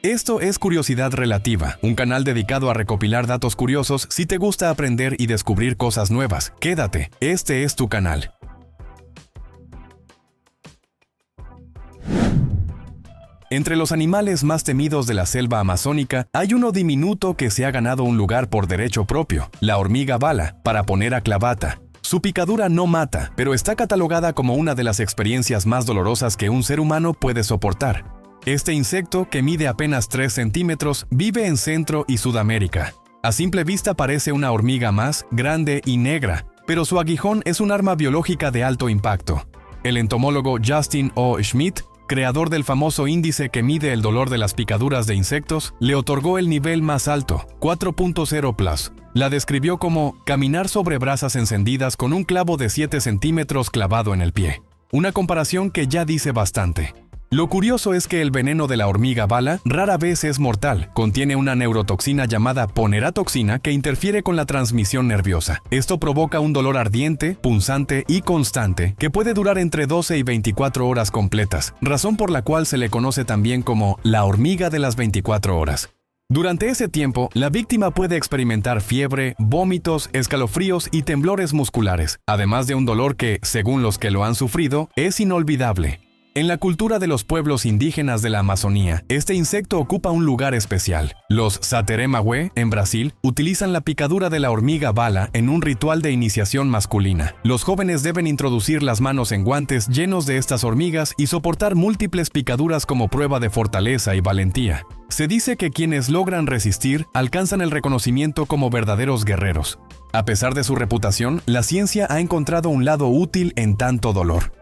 Esto es Curiosidad Relativa, un canal dedicado a recopilar datos curiosos si te gusta aprender y descubrir cosas nuevas. Quédate, este es tu canal. Entre los animales más temidos de la selva amazónica, hay uno diminuto que se ha ganado un lugar por derecho propio, la hormiga bala, paraponera clavata. Su picadura no mata, pero está catalogada como una de las experiencias más dolorosas que un ser humano puede soportar. Este insecto, que mide apenas 3 centímetros, vive en Centro y Sudamérica. A simple vista parece una hormiga más, grande y negra, pero su aguijón es un arma biológica de alto impacto. El entomólogo Justin O. Schmidt, creador del famoso índice que mide el dolor de las picaduras de insectos, le otorgó el nivel más alto, 4.0+. La describió como caminar sobre brasas encendidas con un clavo de 7 centímetros clavado en el pie. Una comparación que ya dice bastante. Lo curioso es que el veneno de la hormiga bala rara vez es mortal. Contiene una neurotoxina llamada poneratoxina que interfiere con la transmisión nerviosa. Esto provoca un dolor ardiente, punzante y constante que puede durar entre 12 y 24 horas completas, razón por la cual se le conoce también como la hormiga de las 24 horas. Durante ese tiempo, la víctima puede experimentar fiebre, vómitos, escalofríos y temblores musculares, además de un dolor que, según los que lo han sufrido, es inolvidable. En la cultura de los pueblos indígenas de la Amazonía, este insecto ocupa un lugar especial. Los Sateremawé, en Brasil, utilizan la picadura de la hormiga bala en un ritual de iniciación masculina. Los jóvenes deben introducir las manos en guantes llenos de estas hormigas y soportar múltiples picaduras como prueba de fortaleza y valentía. Se dice que quienes logran resistir alcanzan el reconocimiento como verdaderos guerreros. A pesar de su reputación, la ciencia ha encontrado un lado útil en tanto dolor.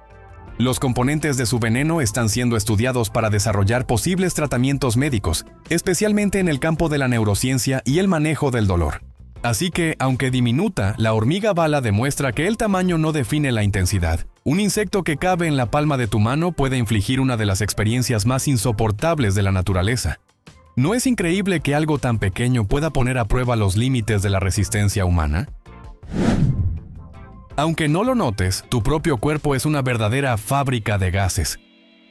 Los componentes de su veneno están siendo estudiados para desarrollar posibles tratamientos médicos, especialmente en el campo de la neurociencia y el manejo del dolor. Así que, aunque diminuta, la hormiga bala demuestra que el tamaño no define la intensidad. Un insecto que cabe en la palma de tu mano puede infligir una de las experiencias más insoportables de la naturaleza. ¿No es increíble que algo tan pequeño pueda poner a prueba los límites de la resistencia humana? Aunque no lo notes, tu propio cuerpo es una verdadera fábrica de gases.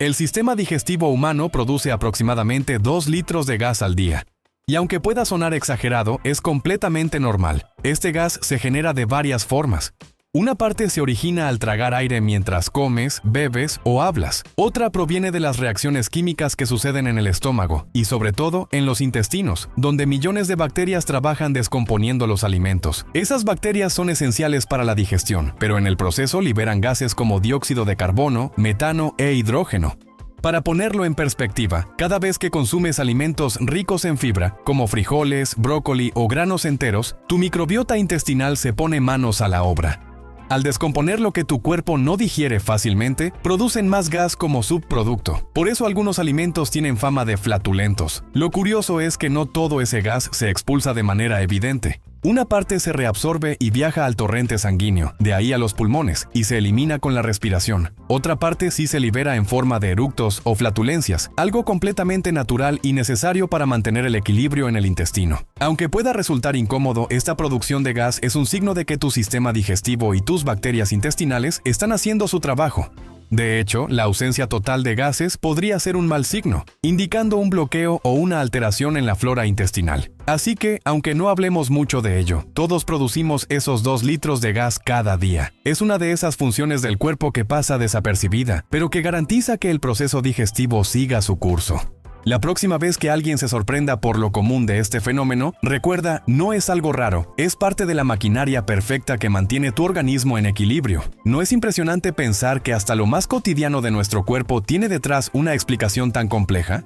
El sistema digestivo humano produce aproximadamente 2 litros de gas al día. Y aunque pueda sonar exagerado, es completamente normal. Este gas se genera de varias formas. Una parte se origina al tragar aire mientras comes, bebes o hablas. Otra proviene de las reacciones químicas que suceden en el estómago y sobre todo en los intestinos, donde millones de bacterias trabajan descomponiendo los alimentos. Esas bacterias son esenciales para la digestión, pero en el proceso liberan gases como dióxido de carbono, metano e hidrógeno. Para ponerlo en perspectiva, cada vez que consumes alimentos ricos en fibra, como frijoles, brócoli o granos enteros, tu microbiota intestinal se pone manos a la obra. Al descomponer lo que tu cuerpo no digiere fácilmente, producen más gas como subproducto. Por eso algunos alimentos tienen fama de flatulentos. Lo curioso es que no todo ese gas se expulsa de manera evidente. Una parte se reabsorbe y viaja al torrente sanguíneo, de ahí a los pulmones, y se elimina con la respiración. Otra parte sí se libera en forma de eructos o flatulencias, algo completamente natural y necesario para mantener el equilibrio en el intestino. Aunque pueda resultar incómodo, esta producción de gas es un signo de que tu sistema digestivo y tus bacterias intestinales están haciendo su trabajo. De hecho, la ausencia total de gases podría ser un mal signo, indicando un bloqueo o una alteración en la flora intestinal. Así que, aunque no hablemos mucho de ello, todos producimos esos 2 litros de gas cada día. Es una de esas funciones del cuerpo que pasa desapercibida, pero que garantiza que el proceso digestivo siga su curso. La próxima vez que alguien se sorprenda por lo común de este fenómeno, recuerda, no es algo raro, es parte de la maquinaria perfecta que mantiene tu organismo en equilibrio. ¿No es impresionante pensar que hasta lo más cotidiano de nuestro cuerpo tiene detrás una explicación tan compleja?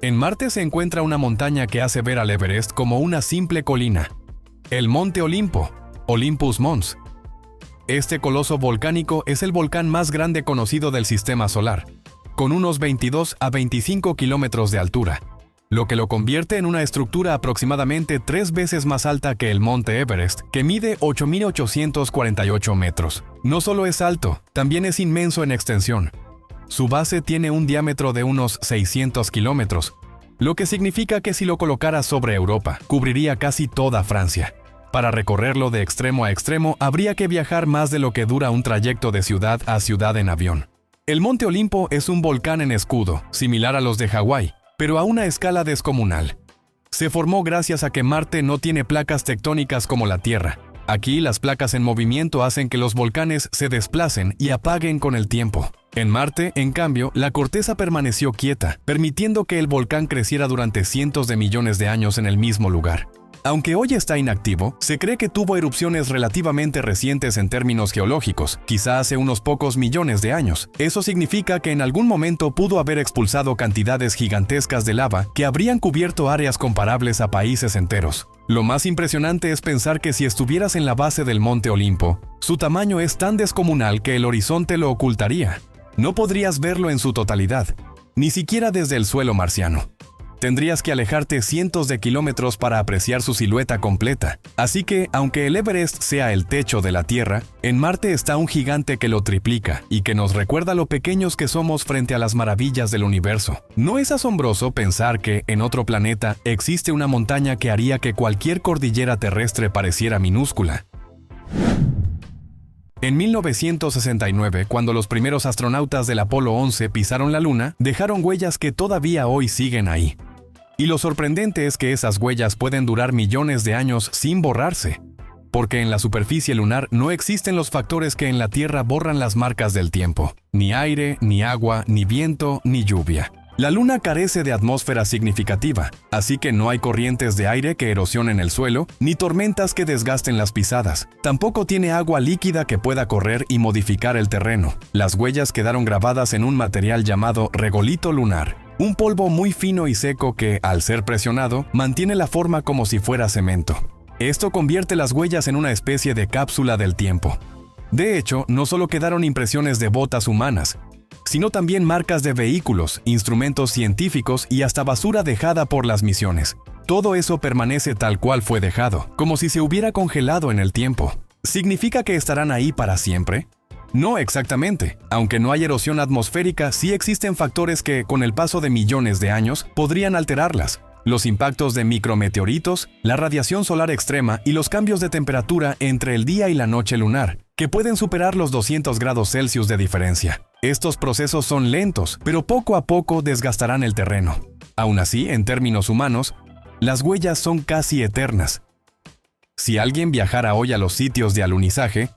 En Marte se encuentra una montaña que hace ver al Everest como una simple colina. El Monte Olimpo, Olympus Mons. Este coloso volcánico es el volcán más grande conocido del sistema solar, con unos 22 a 25 kilómetros de altura, lo que lo convierte en una estructura aproximadamente 3 veces más alta que el Monte Everest, que mide 8.848 metros. No solo es alto, también es inmenso en extensión. Su base tiene un diámetro de unos 600 kilómetros, lo que significa que si lo colocara sobre Europa, cubriría casi toda Francia. Para recorrerlo de extremo a extremo, habría que viajar más de lo que dura un trayecto de ciudad a ciudad en avión. El Monte Olimpo es un volcán en escudo, similar a los de Hawái, pero a una escala descomunal. Se formó gracias a que Marte no tiene placas tectónicas como la Tierra. Aquí las placas en movimiento hacen que los volcanes se desplacen y apaguen con el tiempo. En Marte, en cambio, la corteza permaneció quieta, permitiendo que el volcán creciera durante cientos de millones de años en el mismo lugar. Aunque hoy está inactivo, se cree que tuvo erupciones relativamente recientes en términos geológicos, quizá hace unos pocos millones de años. Eso significa que en algún momento pudo haber expulsado cantidades gigantescas de lava que habrían cubierto áreas comparables a países enteros. Lo más impresionante es pensar que si estuvieras en la base del Monte Olimpo, su tamaño es tan descomunal que el horizonte lo ocultaría. No podrías verlo en su totalidad, ni siquiera desde el suelo marciano. Tendrías que alejarte cientos de kilómetros para apreciar su silueta completa. Así que, aunque el Everest sea el techo de la Tierra, en Marte está un gigante que lo triplica y que nos recuerda lo pequeños que somos frente a las maravillas del universo. ¿No es asombroso pensar que, en otro planeta, existe una montaña que haría que cualquier cordillera terrestre pareciera minúscula? En 1969, cuando los primeros astronautas del Apolo 11 pisaron la Luna, dejaron huellas que todavía hoy siguen ahí. Y lo sorprendente es que esas huellas pueden durar millones de años sin borrarse, porque en la superficie lunar no existen los factores que en la Tierra borran las marcas del tiempo. Ni aire, ni agua, ni viento, ni lluvia. La Luna carece de atmósfera significativa, así que no hay corrientes de aire que erosionen el suelo, ni tormentas que desgasten las pisadas. Tampoco tiene agua líquida que pueda correr y modificar el terreno. Las huellas quedaron grabadas en un material llamado regolito lunar, un polvo muy fino y seco que, al ser presionado, mantiene la forma como si fuera cemento. Esto convierte las huellas en una especie de cápsula del tiempo. De hecho, no solo quedaron impresiones de botas humanas, sino también marcas de vehículos, instrumentos científicos y hasta basura dejada por las misiones. Todo eso permanece tal cual fue dejado, como si se hubiera congelado en el tiempo. ¿Significa que estarán ahí para siempre? No exactamente. Aunque no hay erosión atmosférica, sí existen factores que, con el paso de millones de años, podrían alterarlas. Los impactos de micrometeoritos, la radiación solar extrema y los cambios de temperatura entre el día y la noche lunar, que pueden superar los 200 grados Celsius de diferencia. Estos procesos son lentos, pero poco a poco desgastarán el terreno. Aún así, en términos humanos, las huellas son casi eternas. Si alguien viajara hoy a los sitios de alunizaje,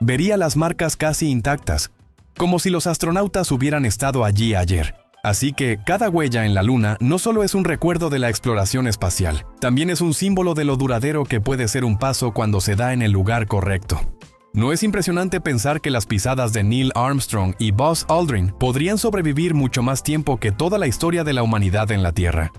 vería las marcas casi intactas, como si los astronautas hubieran estado allí ayer. Así que cada huella en la Luna no solo es un recuerdo de la exploración espacial, también es un símbolo de lo duradero que puede ser un paso cuando se da en el lugar correcto. ¿No es impresionante pensar que las pisadas de Neil Armstrong y Buzz Aldrin podrían sobrevivir mucho más tiempo que toda la historia de la humanidad en la Tierra?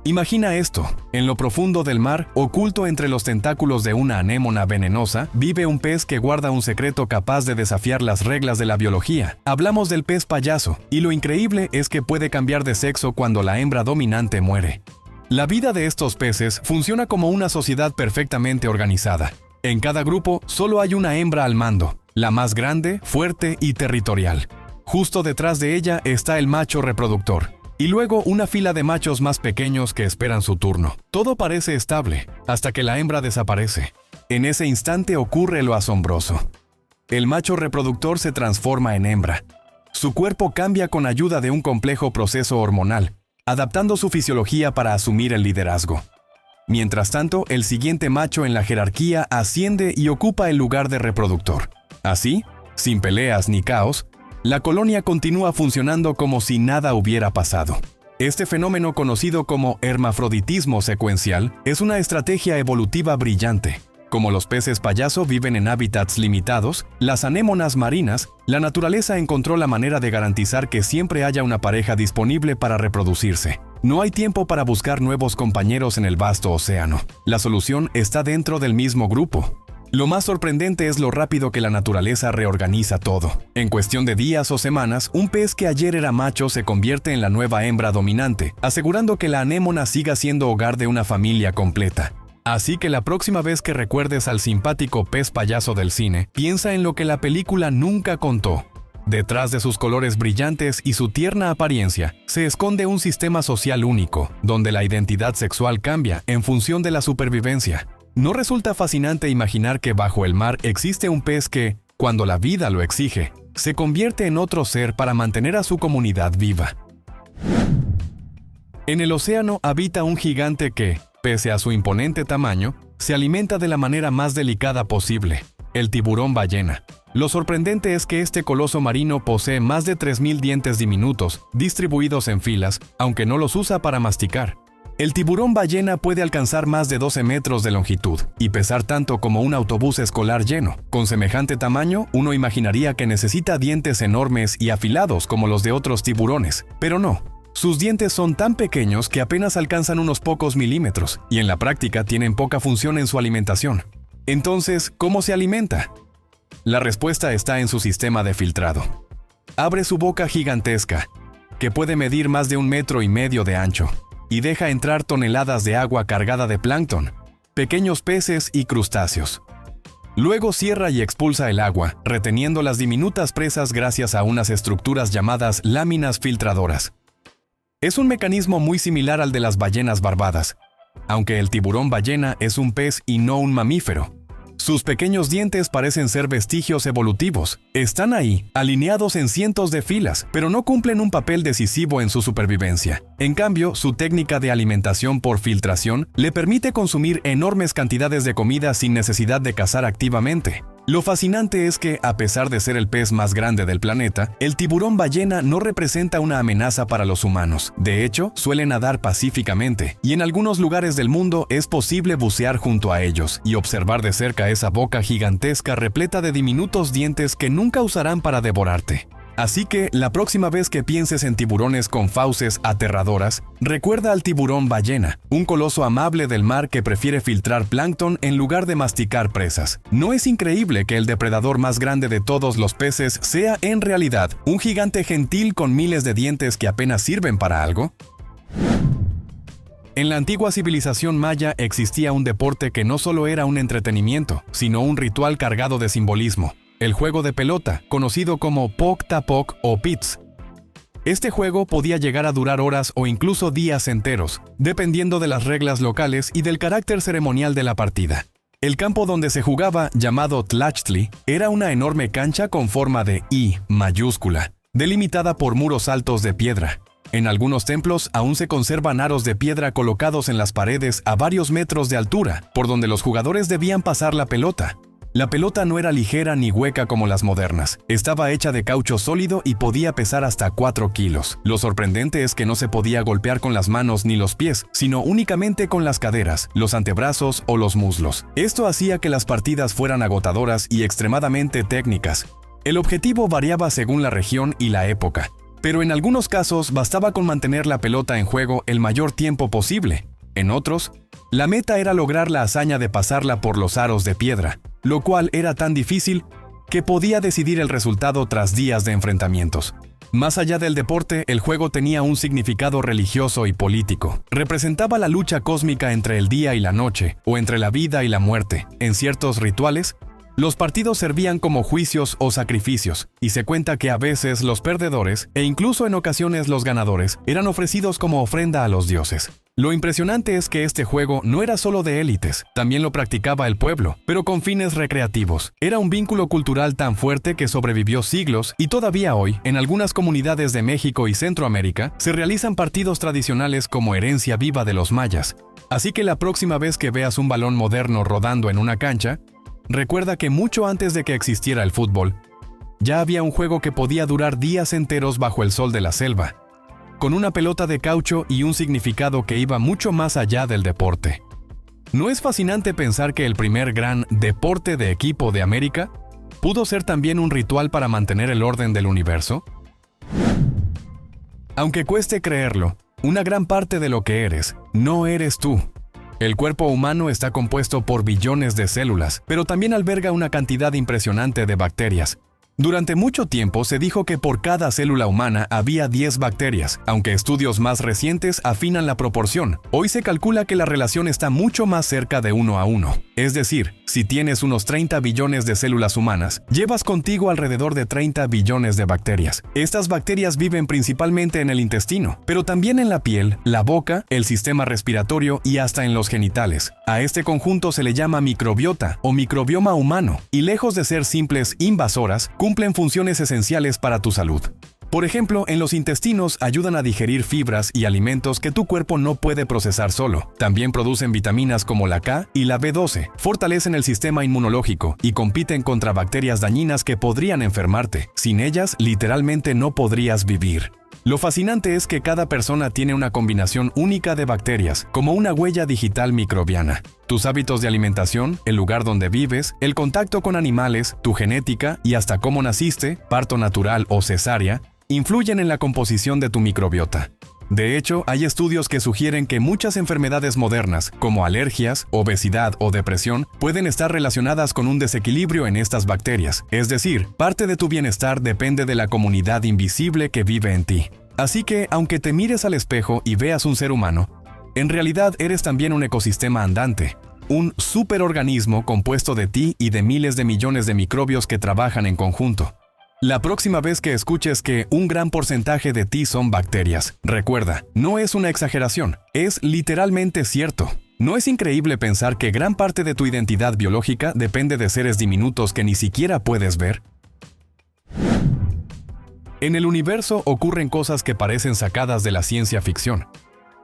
Imagina esto: en lo profundo del mar, oculto entre los tentáculos de una anémona venenosa, vive un pez que guarda un secreto capaz de desafiar las reglas de la biología. Hablamos del pez payaso, y lo increíble es que puede cambiar de sexo cuando la hembra dominante muere. La vida de estos peces funciona como una sociedad perfectamente organizada. En cada grupo solo hay una hembra al mando, la más grande, fuerte y territorial. Justo detrás de ella está el macho reproductor, y luego una fila de machos más pequeños que esperan su turno. Todo parece estable, hasta que la hembra desaparece. En ese instante ocurre lo asombroso. El macho reproductor se transforma en hembra. Su cuerpo cambia con ayuda de un complejo proceso hormonal, adaptando su fisiología para asumir el liderazgo. Mientras tanto, el siguiente macho en la jerarquía asciende y ocupa el lugar de reproductor. Así, sin peleas ni caos, la colonia continúa funcionando como si nada hubiera pasado. Este fenómeno, conocido como hermafroditismo secuencial, es una estrategia evolutiva brillante. Como los peces payaso viven en hábitats limitados, las anémonas marinas, la naturaleza encontró la manera de garantizar que siempre haya una pareja disponible para reproducirse. No hay tiempo para buscar nuevos compañeros en el vasto océano. La solución está dentro del mismo grupo. Lo más sorprendente es lo rápido que la naturaleza reorganiza todo. En cuestión de días o semanas, un pez que ayer era macho se convierte en la nueva hembra dominante, asegurando que la anémona siga siendo hogar de una familia completa. Así que la próxima vez que recuerdes al simpático pez payaso del cine, piensa en lo que la película nunca contó. Detrás de sus colores brillantes y su tierna apariencia, se esconde un sistema social único, donde la identidad sexual cambia en función de la supervivencia. ¿No resulta fascinante imaginar que bajo el mar existe un pez que, cuando la vida lo exige, se convierte en otro ser para mantener a su comunidad viva. En el océano habita un gigante que, pese a su imponente tamaño, se alimenta de la manera más delicada posible, el tiburón ballena. Lo sorprendente es que este coloso marino posee más de 3.000 dientes diminutos, distribuidos en filas, aunque no los usa para masticar. El tiburón ballena puede alcanzar más de 12 metros de longitud y pesar tanto como un autobús escolar lleno. Con semejante tamaño, uno imaginaría que necesita dientes enormes y afilados como los de otros tiburones, pero no. Sus dientes son tan pequeños que apenas alcanzan unos pocos milímetros y en la práctica tienen poca función en su alimentación. Entonces, ¿cómo se alimenta? La respuesta está en su sistema de filtrado. Abre su boca gigantesca, que puede medir más de 1,5 metros de ancho, y deja entrar toneladas de agua cargada de plancton, pequeños peces y crustáceos. Luego cierra y expulsa el agua, reteniendo las diminutas presas gracias a unas estructuras llamadas láminas filtradoras. Es un mecanismo muy similar al de las ballenas barbadas, aunque el tiburón ballena es un pez y no un mamífero. Sus pequeños dientes parecen ser vestigios evolutivos. Están ahí, alineados en cientos de filas, pero no cumplen un papel decisivo en su supervivencia. En cambio, su técnica de alimentación por filtración le permite consumir enormes cantidades de comida sin necesidad de cazar activamente. Lo fascinante es que, a pesar de ser el pez más grande del planeta, el tiburón ballena no representa una amenaza para los humanos. De hecho, suele nadar pacíficamente, y en algunos lugares del mundo es posible bucear junto a ellos y observar de cerca esa boca gigantesca repleta de diminutos dientes que nunca usarán para devorarte. Así que, la próxima vez que pienses en tiburones con fauces aterradoras, recuerda al tiburón ballena, un coloso amable del mar que prefiere filtrar plancton en lugar de masticar presas. ¿No es increíble que el depredador más grande de todos los peces sea, en realidad, un gigante gentil con miles de dientes que apenas sirven para algo? En la antigua civilización maya existía un deporte que no solo era un entretenimiento, sino un ritual cargado de simbolismo. El juego de pelota, conocido como Poc-Tapoc o Pits. Este juego podía llegar a durar horas o incluso días enteros, dependiendo de las reglas locales y del carácter ceremonial de la partida. El campo donde se jugaba, llamado Tlachtli, era una enorme cancha con forma de I mayúscula, delimitada por muros altos de piedra. En algunos templos aún se conservan aros de piedra colocados en las paredes a varios metros de altura, por donde los jugadores debían pasar la pelota. La pelota no era ligera ni hueca como las modernas. Estaba hecha de caucho sólido y podía pesar hasta 4 kilos. Lo sorprendente es que no se podía golpear con las manos ni los pies, sino únicamente con las caderas, los antebrazos o los muslos. Esto hacía que las partidas fueran agotadoras y extremadamente técnicas. El objetivo variaba según la región y la época, pero en algunos casos bastaba con mantener la pelota en juego el mayor tiempo posible. En otros, la meta era lograr la hazaña de pasarla por los aros de piedra, lo cual era tan difícil que podía decidir el resultado tras días de enfrentamientos. Más allá del deporte, el juego tenía un significado religioso y político. Representaba la lucha cósmica entre el día y la noche, o entre la vida y la muerte. En ciertos rituales, los partidos servían como juicios o sacrificios, y se cuenta que a veces los perdedores, e incluso en ocasiones los ganadores, eran ofrecidos como ofrenda a los dioses. Lo impresionante es que este juego no era solo de élites, también lo practicaba el pueblo, pero con fines recreativos. Era un vínculo cultural tan fuerte que sobrevivió siglos y todavía hoy, en algunas comunidades de México y Centroamérica, se realizan partidos tradicionales como herencia viva de los mayas. Así que la próxima vez que veas un balón moderno rodando en una cancha, recuerda que mucho antes de que existiera el fútbol, ya había un juego que podía durar días enteros bajo el sol de la selva, con una pelota de caucho y un significado que iba mucho más allá del deporte. ¿No es fascinante pensar que el primer gran deporte de equipo de América pudo ser también un ritual para mantener el orden del universo? Aunque cueste creerlo, una gran parte de lo que eres, no eres tú. El cuerpo humano está compuesto por billones de células, pero también alberga una cantidad impresionante de bacterias. Durante mucho tiempo se dijo que por cada célula humana había 10 bacterias, aunque estudios más recientes afinan la proporción. Hoy se calcula que la relación está mucho más cerca de 1 a 1. Es decir, si tienes unos 30 billones de células humanas, llevas contigo alrededor de 30 billones de bacterias. Estas bacterias viven principalmente en el intestino, pero también en la piel, la boca, el sistema respiratorio y hasta en los genitales. A este conjunto se le llama microbiota o microbioma humano, y lejos de ser simples invasoras, cumplen funciones esenciales para tu salud. Por ejemplo, en los intestinos ayudan a digerir fibras y alimentos que tu cuerpo no puede procesar solo. También producen vitaminas como la K y la B12, fortalecen el sistema inmunológico y compiten contra bacterias dañinas que podrían enfermarte. Sin ellas, literalmente no podrías vivir. Lo fascinante es que cada persona tiene una combinación única de bacterias, como una huella digital microbiana. Tus hábitos de alimentación, el lugar donde vives, el contacto con animales, tu genética y hasta cómo naciste, parto natural o cesárea, influyen en la composición de tu microbiota. De hecho, hay estudios que sugieren que muchas enfermedades modernas, como alergias, obesidad o depresión, pueden estar relacionadas con un desequilibrio en estas bacterias. Es decir, parte de tu bienestar depende de la comunidad invisible que vive en ti. Así que, aunque te mires al espejo y veas un ser humano, en realidad eres también un ecosistema andante, un superorganismo compuesto de ti y de miles de millones de microbios que trabajan en conjunto. La próxima vez que escuches que un gran porcentaje de ti son bacterias, recuerda, no es una exageración, es literalmente cierto. ¿No es increíble pensar que gran parte de tu identidad biológica depende de seres diminutos que ni siquiera puedes ver? En el universo ocurren cosas que parecen sacadas de la ciencia ficción,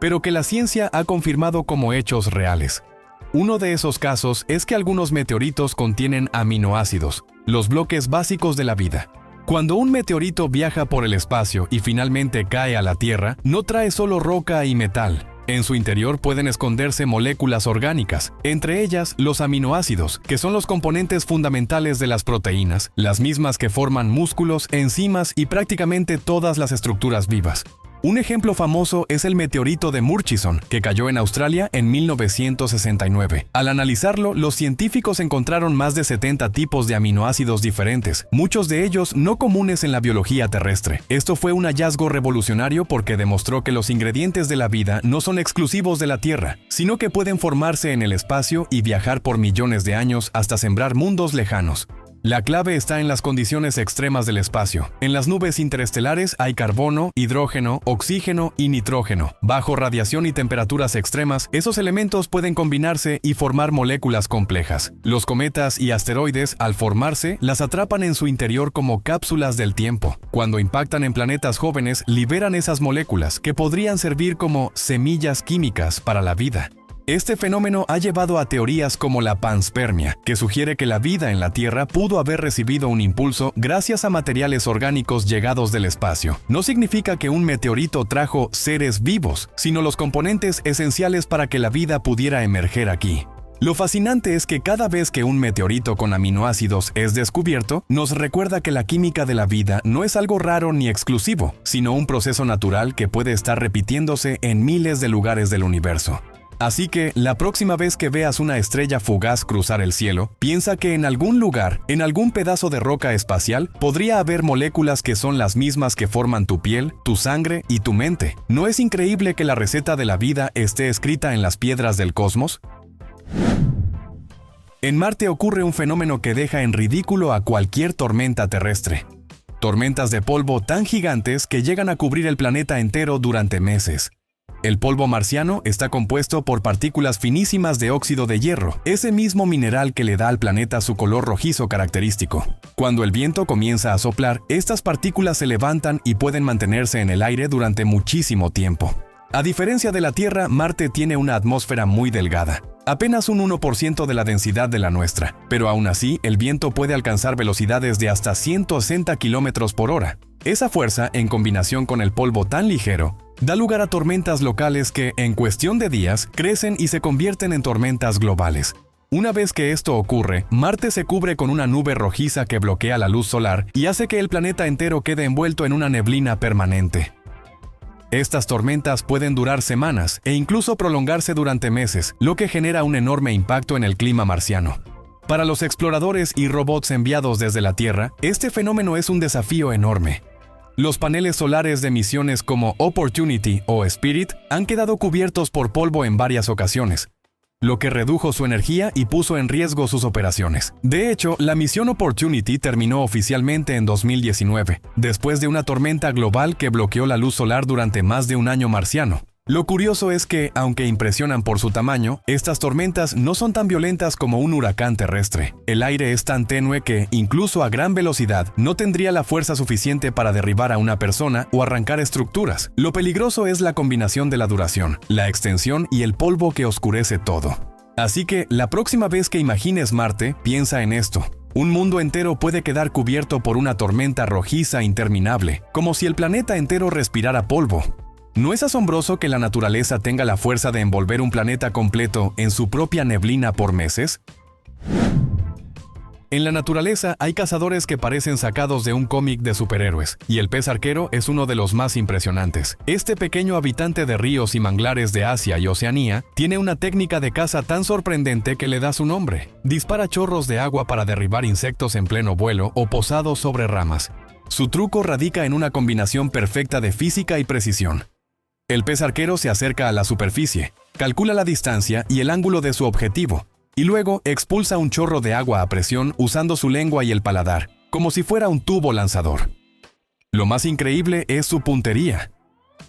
pero que la ciencia ha confirmado como hechos reales. Uno de esos casos es que algunos meteoritos contienen aminoácidos, los bloques básicos de la vida. Cuando un meteorito viaja por el espacio y finalmente cae a la Tierra, no trae solo roca y metal. En su interior pueden esconderse moléculas orgánicas, entre ellas los aminoácidos, que son los componentes fundamentales de las proteínas, las mismas que forman músculos, enzimas y prácticamente todas las estructuras vivas. Un ejemplo famoso es el meteorito de Murchison, que cayó en Australia en 1969. Al analizarlo, los científicos encontraron más de 70 tipos de aminoácidos diferentes, muchos de ellos no comunes en la biología terrestre. Esto fue un hallazgo revolucionario porque demostró que los ingredientes de la vida no son exclusivos de la Tierra, sino que pueden formarse en el espacio y viajar por millones de años hasta sembrar mundos lejanos. La clave está en las condiciones extremas del espacio. En las nubes interestelares hay carbono, hidrógeno, oxígeno y nitrógeno. Bajo radiación y temperaturas extremas, esos elementos pueden combinarse y formar moléculas complejas. Los cometas y asteroides, al formarse, las atrapan en su interior como cápsulas del tiempo. Cuando impactan en planetas jóvenes, liberan esas moléculas, que podrían servir como semillas químicas para la vida. Este fenómeno ha llevado a teorías como la panspermia, que sugiere que la vida en la Tierra pudo haber recibido un impulso gracias a materiales orgánicos llegados del espacio. No significa que un meteorito trajo seres vivos, sino los componentes esenciales para que la vida pudiera emerger aquí. Lo fascinante es que cada vez que un meteorito con aminoácidos es descubierto, nos recuerda que la química de la vida no es algo raro ni exclusivo, sino un proceso natural que puede estar repitiéndose en miles de lugares del universo. Así que, la próxima vez que veas una estrella fugaz cruzar el cielo, piensa que en algún lugar, en algún pedazo de roca espacial, podría haber moléculas que son las mismas que forman tu piel, tu sangre y tu mente. ¿No es increíble que la receta de la vida esté escrita en las piedras del cosmos? En Marte ocurre un fenómeno que deja en ridículo a cualquier tormenta terrestre. Tormentas de polvo tan gigantes que llegan a cubrir el planeta entero durante meses. El polvo marciano está compuesto por partículas finísimas de óxido de hierro, ese mismo mineral que le da al planeta su color rojizo característico. Cuando el viento comienza a soplar, estas partículas se levantan y pueden mantenerse en el aire durante muchísimo tiempo. A diferencia de la Tierra, Marte tiene una atmósfera muy delgada, apenas un 1% de la densidad de la nuestra, pero aún así el viento puede alcanzar velocidades de hasta 160 km por hora. Esa fuerza, en combinación con el polvo tan ligero, da lugar a tormentas locales que, en cuestión de días, crecen y se convierten en tormentas globales. Una vez que esto ocurre, Marte se cubre con una nube rojiza que bloquea la luz solar y hace que el planeta entero quede envuelto en una neblina permanente. Estas tormentas pueden durar semanas e incluso prolongarse durante meses, lo que genera un enorme impacto en el clima marciano. Para los exploradores y robots enviados desde la Tierra, este fenómeno es un desafío enorme. Los paneles solares de misiones como Opportunity o Spirit han quedado cubiertos por polvo en varias ocasiones, lo que redujo su energía y puso en riesgo sus operaciones. De hecho, la misión Opportunity terminó oficialmente en 2019, después de una tormenta global que bloqueó la luz solar durante más de un año marciano. Lo curioso es que, aunque impresionan por su tamaño, estas tormentas no son tan violentas como un huracán terrestre. El aire es tan tenue que, incluso a gran velocidad, no tendría la fuerza suficiente para derribar a una persona o arrancar estructuras. Lo peligroso es la combinación de la duración, la extensión y el polvo que oscurece todo. Así que, la próxima vez que imagines Marte, piensa en esto. Un mundo entero puede quedar cubierto por una tormenta rojiza interminable, como si el planeta entero respirara polvo. ¿No es asombroso que la naturaleza tenga la fuerza de envolver un planeta completo en su propia neblina por meses? En la naturaleza hay cazadores que parecen sacados de un cómic de superhéroes, y el pez arquero es uno de los más impresionantes. Este pequeño habitante de ríos y manglares de Asia y Oceanía tiene una técnica de caza tan sorprendente que le da su nombre. Dispara chorros de agua para derribar insectos en pleno vuelo o posados sobre ramas. Su truco radica en una combinación perfecta de física y precisión. El pez arquero se acerca a la superficie, calcula la distancia y el ángulo de su objetivo, y luego expulsa un chorro de agua a presión usando su lengua y el paladar, como si fuera un tubo lanzador. Lo más increíble es su puntería.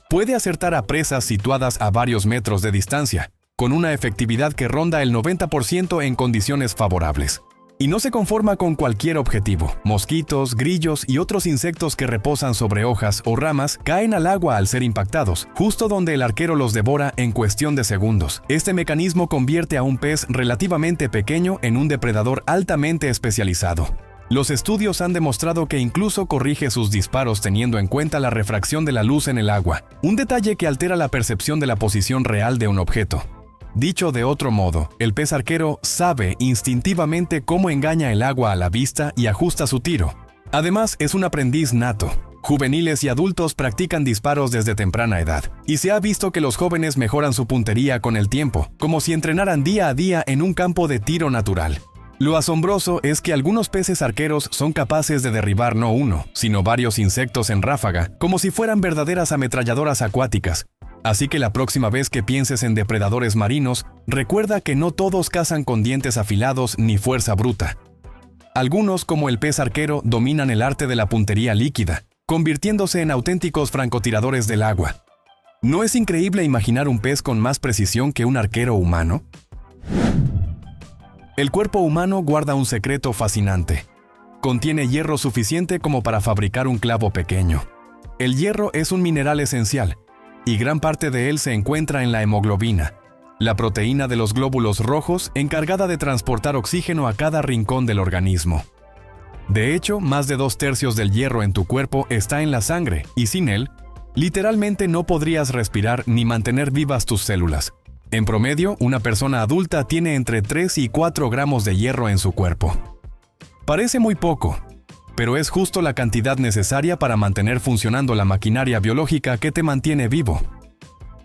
Puede acertar a presas situadas a varios metros de distancia, con una efectividad que ronda el 90% en condiciones favorables. Y no se conforma con cualquier objetivo. Mosquitos, grillos y otros insectos que reposan sobre hojas o ramas caen al agua al ser impactados, justo donde el arquero los devora en cuestión de segundos. Este mecanismo convierte a un pez relativamente pequeño en un depredador altamente especializado. Los estudios han demostrado que incluso corrige sus disparos teniendo en cuenta la refracción de la luz en el agua, un detalle que altera la percepción de la posición real de un objeto. Dicho de otro modo, el pez arquero sabe instintivamente cómo engaña el agua a la vista y ajusta su tiro. Además, es un aprendiz nato. Juveniles y adultos practican disparos desde temprana edad, y se ha visto que los jóvenes mejoran su puntería con el tiempo, como si entrenaran día a día en un campo de tiro natural. Lo asombroso es que algunos peces arqueros son capaces de derribar no uno, sino varios insectos en ráfaga, como si fueran verdaderas ametralladoras acuáticas. Así que la próxima vez que pienses en depredadores marinos, recuerda que no todos cazan con dientes afilados ni fuerza bruta. Algunos, como el pez arquero, dominan el arte de la puntería líquida, convirtiéndose en auténticos francotiradores del agua. ¿No es increíble imaginar un pez con más precisión que un arquero humano? El cuerpo humano guarda un secreto fascinante. Contiene hierro suficiente como para fabricar un clavo pequeño. El hierro es un mineral esencial, y gran parte de él se encuentra en la hemoglobina, la proteína de los glóbulos rojos encargada de transportar oxígeno a cada rincón del organismo. De hecho, más de 2/3 del hierro en tu cuerpo está en la sangre, y sin él, literalmente no podrías respirar ni mantener vivas tus células. En promedio, una persona adulta tiene entre 3 y 4 gramos de hierro en su cuerpo. Parece muy poco, pero es justo la cantidad necesaria para mantener funcionando la maquinaria biológica que te mantiene vivo.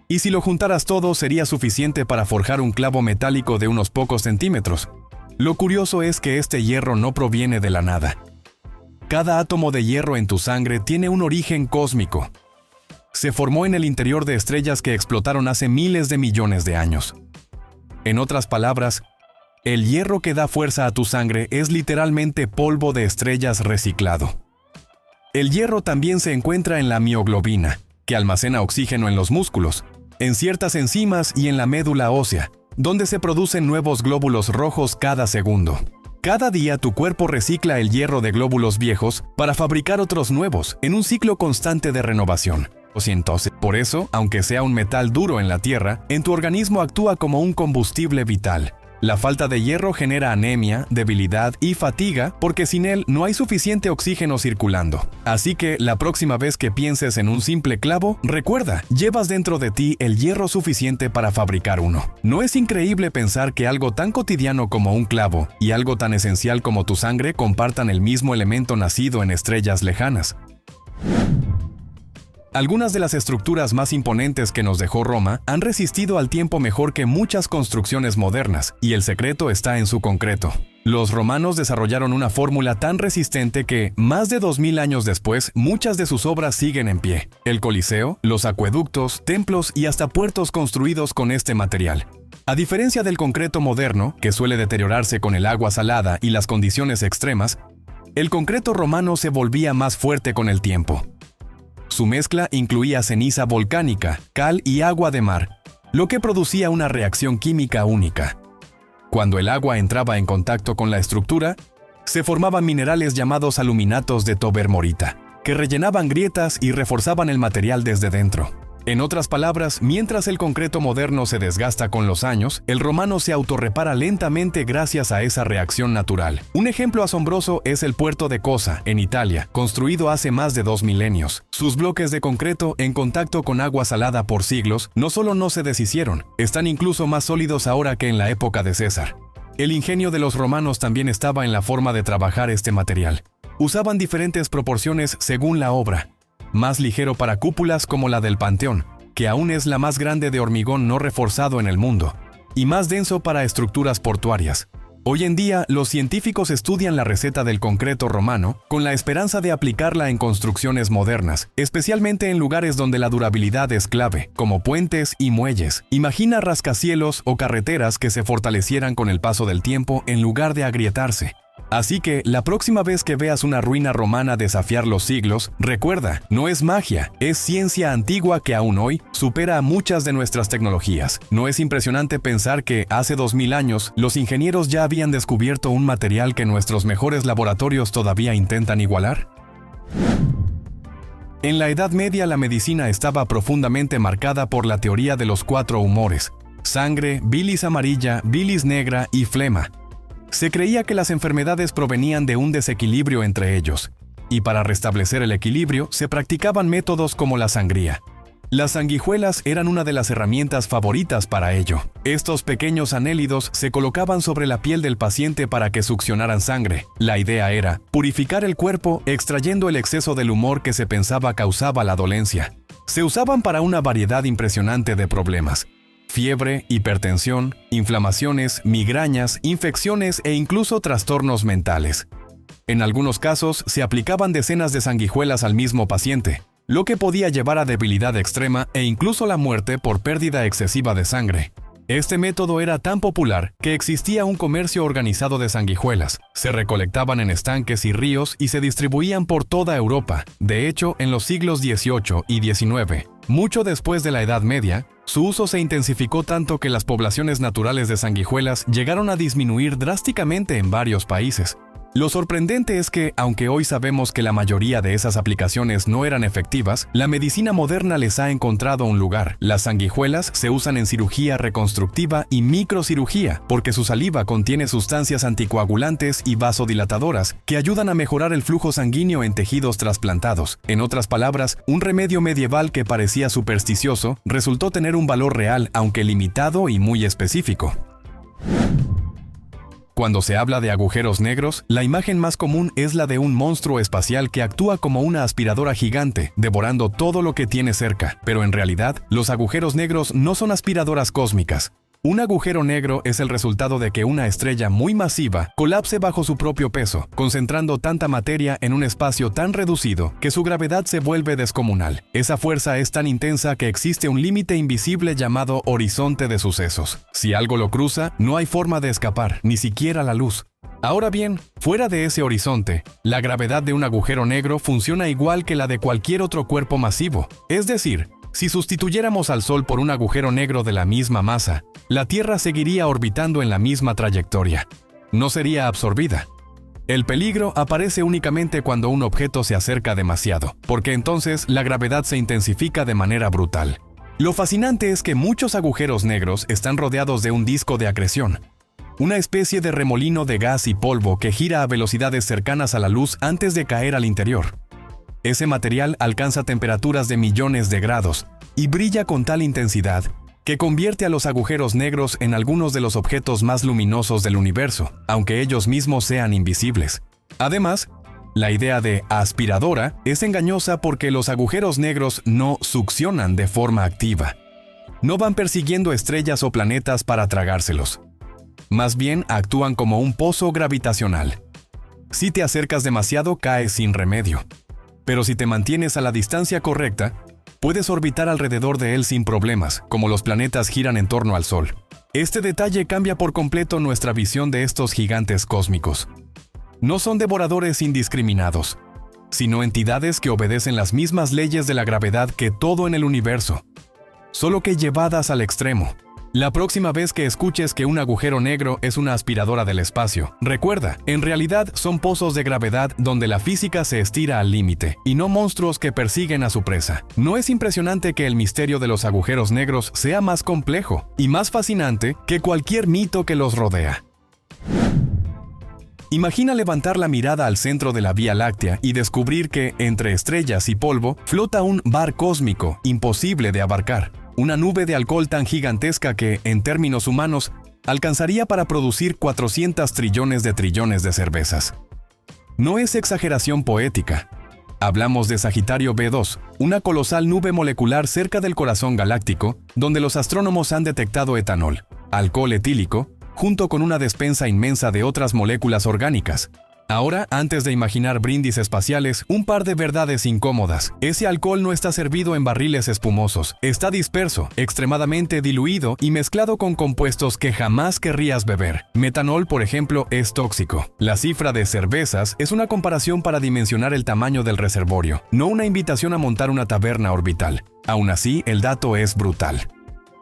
Y si lo juntaras todo, sería suficiente para forjar un clavo metálico de unos pocos centímetros. Lo curioso es que este hierro no proviene de la nada. Cada átomo de hierro en tu sangre tiene un origen cósmico. Se formó en el interior de estrellas que explotaron hace miles de millones de años. En otras palabras, el hierro que da fuerza a tu sangre es literalmente polvo de estrellas reciclado. El hierro también se encuentra en la mioglobina, que almacena oxígeno en los músculos, en ciertas enzimas y en la médula ósea, donde se producen nuevos glóbulos rojos cada segundo. Cada día tu cuerpo recicla el hierro de glóbulos viejos para fabricar otros nuevos, en un ciclo constante de renovación. Por eso, aunque sea un metal duro en la Tierra, en tu organismo actúa como un combustible vital. La falta de hierro genera anemia, debilidad y fatiga porque sin él no hay suficiente oxígeno circulando. Así que la próxima vez que pienses en un simple clavo, recuerda, llevas dentro de ti el hierro suficiente para fabricar uno. ¿No es increíble pensar que algo tan cotidiano como un clavo y algo tan esencial como tu sangre compartan el mismo elemento nacido en estrellas lejanas? Algunas de las estructuras más imponentes que nos dejó Roma han resistido al tiempo mejor que muchas construcciones modernas, y el secreto está en su concreto. Los romanos desarrollaron una fórmula tan resistente que, más de 2000 años después, muchas de sus obras siguen en pie. El Coliseo, los acueductos, templos y hasta puertos construidos con este material. A diferencia del concreto moderno, que suele deteriorarse con el agua salada y las condiciones extremas, el concreto romano se volvía más fuerte con el tiempo. Su mezcla incluía ceniza volcánica, cal y agua de mar, lo que producía una reacción química única. Cuando el agua entraba en contacto con la estructura, se formaban minerales llamados aluminatos de tobermorita, que rellenaban grietas y reforzaban el material desde dentro. En otras palabras, mientras el concreto moderno se desgasta con los años, el romano se autorrepara lentamente gracias a esa reacción natural. Un ejemplo asombroso es el puerto de Cosa, en Italia, construido hace más de 2 milenios. Sus bloques de concreto, en contacto con agua salada por siglos, no solo no se deshicieron, están incluso más sólidos ahora que en la época de César. El ingenio de los romanos también estaba en la forma de trabajar este material. Usaban diferentes proporciones según la obra. Más ligero para cúpulas como la del Panteón, que aún es la más grande de hormigón no reforzado en el mundo, y más denso para estructuras portuarias. Hoy en día, los científicos estudian la receta del concreto romano con la esperanza de aplicarla en construcciones modernas, especialmente en lugares donde la durabilidad es clave, como puentes y muelles. Imagina rascacielos o carreteras que se fortalecieran con el paso del tiempo en lugar de agrietarse. Así que, la próxima vez que veas una ruina romana desafiar los siglos, recuerda, no es magia, es ciencia antigua que aún hoy supera a muchas de nuestras tecnologías. ¿No es impresionante pensar que, hace 2000 años, los ingenieros ya habían descubierto un material que nuestros mejores laboratorios todavía intentan igualar? En la Edad Media la medicina estaba profundamente marcada por la teoría de los 4 humores: sangre, bilis amarilla, bilis negra y flema. Se creía que las enfermedades provenían de un desequilibrio entre ellos, y para restablecer el equilibrio se practicaban métodos como la sangría. Las sanguijuelas eran una de las herramientas favoritas para ello. Estos pequeños anélidos se colocaban sobre la piel del paciente para que succionaran sangre. La idea era purificar el cuerpo extrayendo el exceso del humor que se pensaba causaba la dolencia. Se usaban para una variedad impresionante de problemas: fiebre, hipertensión, inflamaciones, migrañas, infecciones e incluso trastornos mentales. En algunos casos se aplicaban decenas de sanguijuelas al mismo paciente, lo que podía llevar a debilidad extrema e incluso la muerte por pérdida excesiva de sangre. Este método era tan popular que existía un comercio organizado de sanguijuelas. Se recolectaban en estanques y ríos y se distribuían por toda Europa. De hecho, en los siglos XVIII y XIX, mucho después de la Edad Media, su uso se intensificó tanto que las poblaciones naturales de sanguijuelas llegaron a disminuir drásticamente en varios países. Lo sorprendente es que, aunque hoy sabemos que la mayoría de esas aplicaciones no eran efectivas, la medicina moderna les ha encontrado un lugar. Las sanguijuelas se usan en cirugía reconstructiva y microcirugía, porque su saliva contiene sustancias anticoagulantes y vasodilatadoras que ayudan a mejorar el flujo sanguíneo en tejidos trasplantados. En otras palabras, un remedio medieval que parecía supersticioso resultó tener un valor real, aunque limitado y muy específico. Cuando se habla de agujeros negros, la imagen más común es la de un monstruo espacial que actúa como una aspiradora gigante, devorando todo lo que tiene cerca. Pero en realidad, los agujeros negros no son aspiradoras cósmicas. Un agujero negro es el resultado de que una estrella muy masiva colapse bajo su propio peso, concentrando tanta materia en un espacio tan reducido que su gravedad se vuelve descomunal. Esa fuerza es tan intensa que existe un límite invisible llamado horizonte de sucesos. Si algo lo cruza, no hay forma de escapar, ni siquiera la luz. Ahora bien, fuera de ese horizonte, la gravedad de un agujero negro funciona igual que la de cualquier otro cuerpo masivo. Es decir, si sustituyéramos al Sol por un agujero negro de la misma masa, la Tierra seguiría orbitando en la misma trayectoria. No sería absorbida. El peligro aparece únicamente cuando un objeto se acerca demasiado, porque entonces la gravedad se intensifica de manera brutal. Lo fascinante es que muchos agujeros negros están rodeados de un disco de acreción, una especie de remolino de gas y polvo que gira a velocidades cercanas a la luz antes de caer al interior. Ese material alcanza temperaturas de millones de grados y brilla con tal intensidad que convierte a los agujeros negros en algunos de los objetos más luminosos del universo, aunque ellos mismos sean invisibles. Además, la idea de aspiradora es engañosa porque los agujeros negros no succionan de forma activa. No van persiguiendo estrellas o planetas para tragárselos. Más bien actúan como un pozo gravitacional. Si te acercas demasiado, caes sin remedio. Pero si te mantienes a la distancia correcta, puedes orbitar alrededor de él sin problemas, como los planetas giran en torno al Sol. Este detalle cambia por completo nuestra visión de estos gigantes cósmicos. No son devoradores indiscriminados. sino entidades que obedecen las mismas leyes de la gravedad que todo en el universo, solo que llevadas al extremo. La próxima vez que escuches que un agujero negro es una aspiradora del espacio, recuerda, en realidad son pozos de gravedad donde la física se estira al límite, y no monstruos que persiguen a su presa. ¿No es impresionante que el misterio de los agujeros negros sea más complejo y más fascinante que cualquier mito que los rodea? Imagina levantar la mirada al centro de la Vía Láctea y descubrir que, entre estrellas y polvo, flota un bar cósmico imposible de abarcar. Una nube de alcohol tan gigantesca que, en términos humanos, alcanzaría para producir 400 trillones de cervezas. No es exageración poética. Hablamos de Sagitario B2, una colosal nube molecular cerca del corazón galáctico, donde los astrónomos han detectado etanol, alcohol etílico, junto con una despensa inmensa de otras moléculas orgánicas. Ahora, antes de imaginar brindis espaciales, un par de verdades incómodas. Ese alcohol no está servido en barriles espumosos, está disperso, extremadamente diluido y mezclado con compuestos que jamás querrías beber. Metanol, por ejemplo, es tóxico. La cifra de cervezas es una comparación para dimensionar el tamaño del reservorio, no una invitación a montar una taberna orbital. Aún así, el dato es brutal.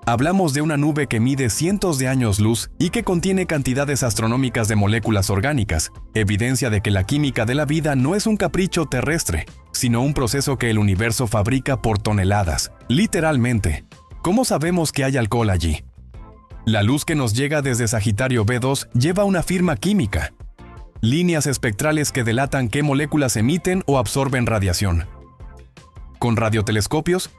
Hablamos de una nube que mide cientos de años luz y que contiene cantidades astronómicas de moléculas orgánicas, evidencia de que la química de la vida no es un capricho terrestre, sino un proceso que el universo fabrica por toneladas, literalmente. ¿Cómo sabemos que hay alcohol allí? La luz que nos llega desde Sagitario B2 lleva una firma química, líneas espectrales que delatan qué moléculas emiten o absorben radiación. Con radiotelescopios,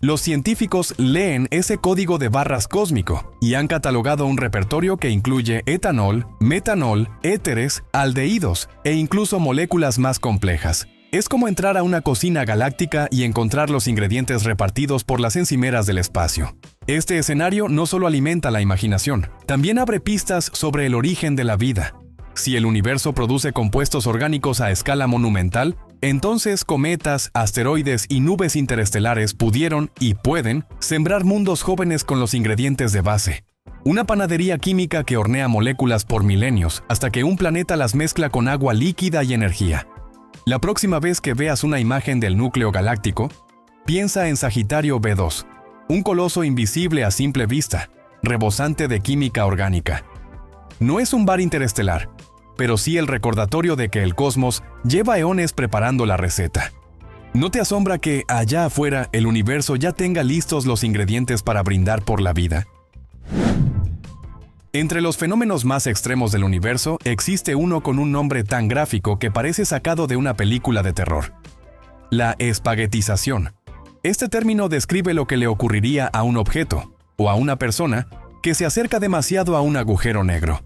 los científicos leen ese código de barras cósmico y han catalogado un repertorio que incluye etanol, metanol, éteres, aldehídos e incluso moléculas más complejas. Es como entrar a una cocina galáctica y encontrar los ingredientes repartidos por las encimeras del espacio. Este escenario no solo alimenta la imaginación, también abre pistas sobre el origen de la vida. Si el universo produce compuestos orgánicos a escala monumental, entonces cometas, asteroides y nubes interestelares pudieron y pueden sembrar mundos jóvenes con los ingredientes de base. Una panadería química que hornea moléculas por milenios hasta que un planeta las mezcla con agua líquida y energía. La próxima vez que veas una imagen del núcleo galáctico, piensa en Sagitario B2, un coloso invisible a simple vista, rebosante de química orgánica. No es un bar interestelar, pero sí el recordatorio de que el cosmos lleva eones preparando la receta. ¿No te asombra que, allá afuera, el universo ya tenga listos los ingredientes para brindar por la vida? Entre los fenómenos más extremos del universo, existe uno con un nombre tan gráfico que parece sacado de una película de terror: la espaguetización. Este término describe lo que le ocurriría a un objeto, o a una persona, que se acerca demasiado a un agujero negro.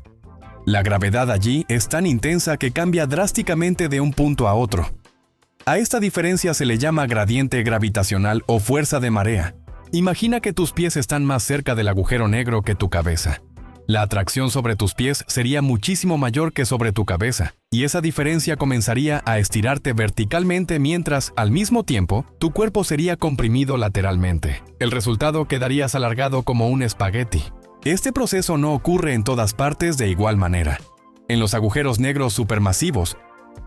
La gravedad allí es tan intensa que cambia drásticamente de un punto a otro. A esta diferencia se le llama gradiente gravitacional o fuerza de marea. Imagina que tus pies están más cerca del agujero negro que tu cabeza. La atracción sobre tus pies sería muchísimo mayor que sobre tu cabeza, y esa diferencia comenzaría a estirarte verticalmente mientras, al mismo tiempo, tu cuerpo sería comprimido lateralmente. El resultado quedarías alargado como un espagueti. Este proceso no ocurre en todas partes de igual manera. En los agujeros negros supermasivos,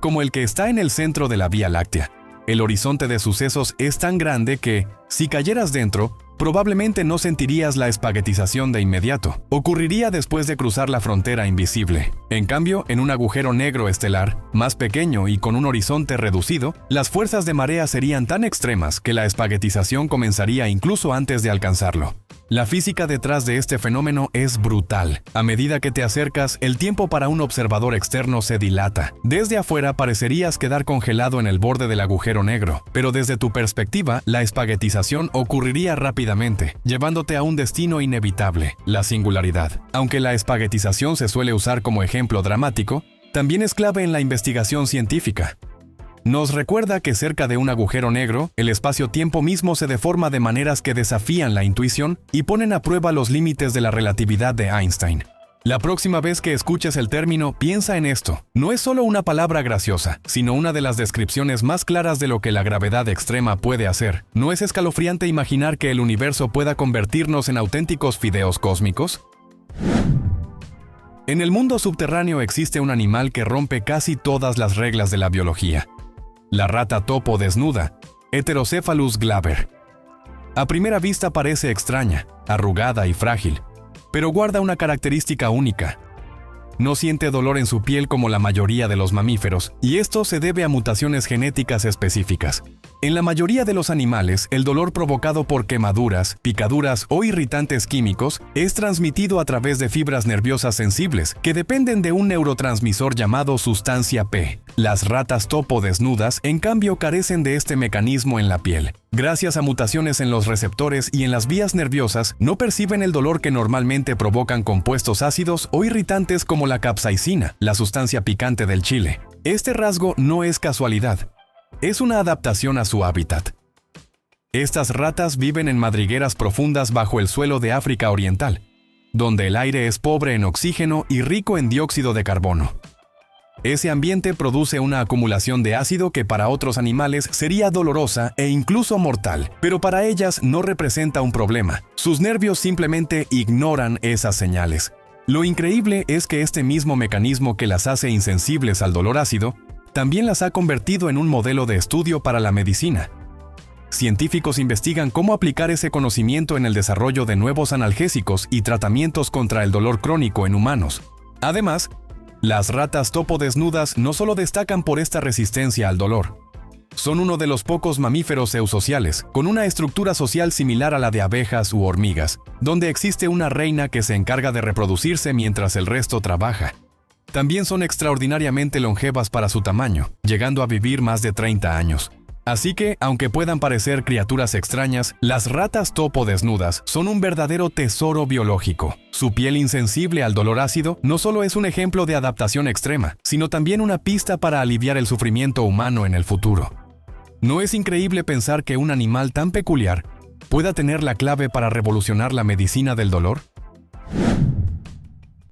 como el que está en el centro de la Vía Láctea, el horizonte de sucesos es tan grande que, si cayeras dentro, probablemente no sentirías la espaguetización de inmediato. Ocurriría después de cruzar la frontera invisible. En cambio, en un agujero negro estelar, más pequeño y con un horizonte reducido, las fuerzas de marea serían tan extremas que la espaguetización comenzaría incluso antes de alcanzarlo. La física detrás de este fenómeno es brutal. A medida que te acercas, el tiempo para un observador externo se dilata. Desde afuera parecerías quedar congelado en el borde del agujero negro, pero desde tu perspectiva, la espaguetización ocurriría rápidamente, llevándote a un destino inevitable, la singularidad. Aunque la espaguetización se suele usar como ejemplo dramático, también es clave en la investigación científica. Nos recuerda que cerca de un agujero negro, el espacio-tiempo mismo se deforma de maneras que desafían la intuición y ponen a prueba los límites de la relatividad de Einstein. La próxima vez que escuches el término, piensa en esto. No es solo una palabra graciosa, sino una de las descripciones más claras de lo que la gravedad extrema puede hacer. ¿No es escalofriante imaginar que el universo pueda convertirnos en auténticos fideos cósmicos? En el mundo subterráneo existe un animal que rompe casi todas las reglas de la biología. La rata topo desnuda, Heterocephalus glaber. A primera vista parece extraña, arrugada y frágil, pero guarda una característica única. No siente dolor en su piel como la mayoría de los mamíferos, y esto se debe a mutaciones genéticas específicas. En la mayoría de los animales, el dolor provocado por quemaduras, picaduras o irritantes químicos es transmitido a través de fibras nerviosas sensibles que dependen de un neurotransmisor llamado sustancia P. Las ratas topo desnudas, en cambio, carecen de este mecanismo en la piel. Gracias a mutaciones en los receptores y en las vías nerviosas, no perciben el dolor que normalmente provocan compuestos ácidos o irritantes como la capsaicina, la sustancia picante del chile. Este rasgo no es casualidad. Es una adaptación a su hábitat. Estas ratas viven en madrigueras profundas bajo el suelo de África Oriental, donde el aire es pobre en oxígeno y rico en dióxido de carbono. Ese ambiente produce una acumulación de ácido que para otros animales sería dolorosa e incluso mortal, pero para ellas no representa un problema. Sus nervios simplemente ignoran esas señales. Lo increíble es que este mismo mecanismo que las hace insensibles al dolor ácido, también las ha convertido en un modelo de estudio para la medicina. Científicos investigan cómo aplicar ese conocimiento en el desarrollo de nuevos analgésicos y tratamientos contra el dolor crónico en humanos. Además, las ratas topo desnudas no solo destacan por esta resistencia al dolor. Son uno de los pocos mamíferos eusociales, con una estructura social similar a la de abejas u hormigas, donde existe una reina que se encarga de reproducirse mientras el resto trabaja. También son extraordinariamente longevas para su tamaño, llegando a vivir más de 30 años. Así que, aunque puedan parecer criaturas extrañas, las ratas topo desnudas son un verdadero tesoro biológico. Su piel insensible al dolor ácido no solo es un ejemplo de adaptación extrema, sino también una pista para aliviar el sufrimiento humano en el futuro. ¿No es increíble pensar que un animal tan peculiar pueda tener la clave para revolucionar la medicina del dolor?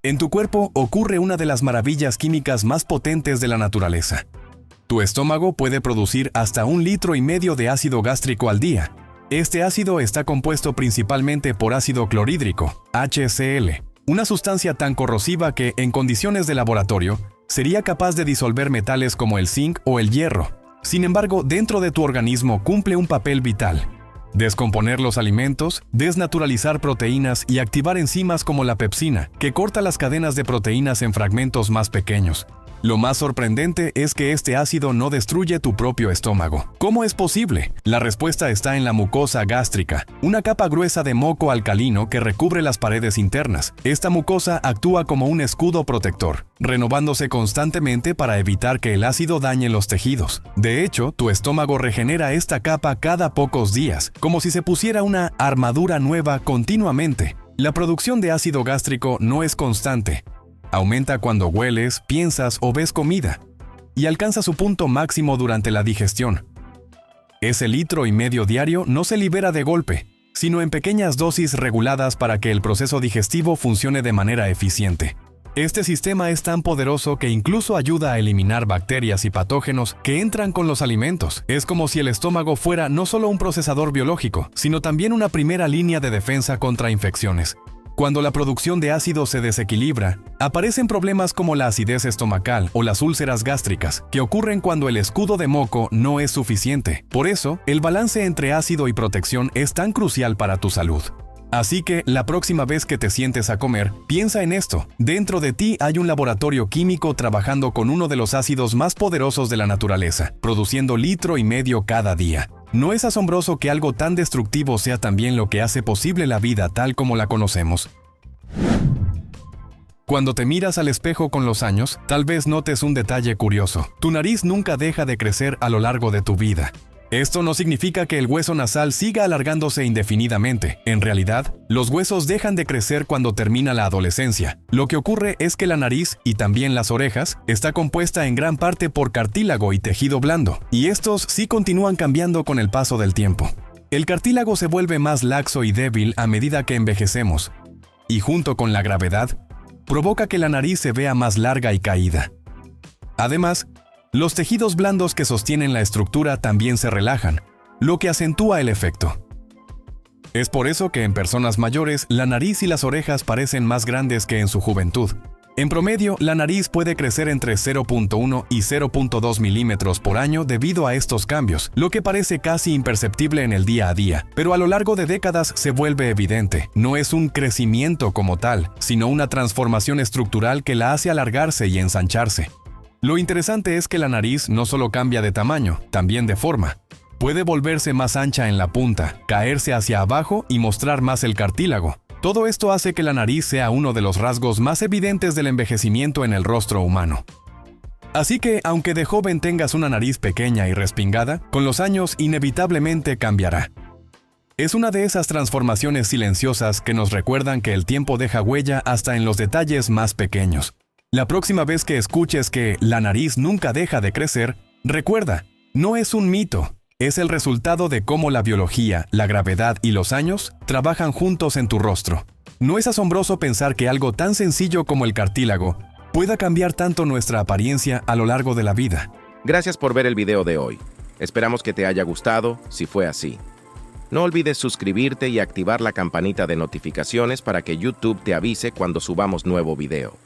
En tu cuerpo ocurre una de las maravillas químicas más potentes de la naturaleza. Tu estómago puede producir hasta 1,5 litros de ácido gástrico al día. Este ácido está compuesto principalmente por ácido clorhídrico, HCl, una sustancia tan corrosiva que, en condiciones de laboratorio, sería capaz de disolver metales como el zinc o el hierro. Sin embargo, dentro de tu organismo cumple un papel vital: descomponer los alimentos, desnaturalizar proteínas y activar enzimas como la pepsina, que corta las cadenas de proteínas en fragmentos más pequeños. Lo más sorprendente es que este ácido no destruye tu propio estómago. ¿Cómo es posible? La respuesta está en la mucosa gástrica, una capa gruesa de moco alcalino que recubre las paredes internas. Esta mucosa actúa como un escudo protector, renovándose constantemente para evitar que el ácido dañe los tejidos. De hecho, tu estómago regenera esta capa cada pocos días, como si se pusiera una armadura nueva continuamente. La producción de ácido gástrico no es constante. Aumenta cuando hueles, piensas o ves comida, y alcanza su punto máximo durante la digestión. Ese 1,5 litros diario no se libera de golpe, sino en pequeñas dosis reguladas para que el proceso digestivo funcione de manera eficiente. Este sistema es tan poderoso que incluso ayuda a eliminar bacterias y patógenos que entran con los alimentos. Es como si el estómago fuera no solo un procesador biológico, sino también una primera línea de defensa contra infecciones. Cuando la producción de ácido se desequilibra, aparecen problemas como la acidez estomacal o las úlceras gástricas, que ocurren cuando el escudo de moco no es suficiente. Por eso, el balance entre ácido y protección es tan crucial para tu salud. Así que, la próxima vez que te sientes a comer, piensa en esto. Dentro de ti hay un laboratorio químico trabajando con uno de los ácidos más poderosos de la naturaleza, produciendo 1,5 litros cada día. ¿No es asombroso que algo tan destructivo sea también lo que hace posible la vida tal como la conocemos? Cuando te miras al espejo con los años, tal vez notes un detalle curioso. Tu nariz nunca deja de crecer a lo largo de tu vida. Esto no significa que el hueso nasal siga alargándose indefinidamente. En realidad, los huesos dejan de crecer cuando termina la adolescencia. Lo que ocurre es que la nariz, y también las orejas, está compuesta en gran parte por cartílago y tejido blando, y estos sí continúan cambiando con el paso del tiempo. El cartílago se vuelve más laxo y débil a medida que envejecemos, y junto con la gravedad, provoca que la nariz se vea más larga y caída. Además, los tejidos blandos que sostienen la estructura también se relajan, lo que acentúa el efecto. Es por eso que en personas mayores la nariz y las orejas parecen más grandes que en su juventud. En promedio, la nariz puede crecer entre 0.1 y 0.2 milímetros por año debido a estos cambios, lo que parece casi imperceptible en el día a día, pero a lo largo de décadas se vuelve evidente. No es un crecimiento como tal, sino una transformación estructural que la hace alargarse y ensancharse. Lo interesante es que la nariz no solo cambia de tamaño, también de forma. Puede volverse más ancha en la punta, caerse hacia abajo y mostrar más el cartílago. Todo esto hace que la nariz sea uno de los rasgos más evidentes del envejecimiento en el rostro humano. Así que, aunque de joven tengas una nariz pequeña y respingada, con los años inevitablemente cambiará. Es una de esas transformaciones silenciosas que nos recuerdan que el tiempo deja huella hasta en los detalles más pequeños. La próxima vez que escuches que la nariz nunca deja de crecer, recuerda, no es un mito. Es el resultado de cómo la biología, la gravedad y los años trabajan juntos en tu rostro. ¿No es asombroso pensar que algo tan sencillo como el cartílago pueda cambiar tanto nuestra apariencia a lo largo de la vida? Gracias por ver el video de hoy. Esperamos que te haya gustado, si fue así. No olvides suscribirte y activar la campanita de notificaciones para que YouTube te avise cuando subamos nuevo video.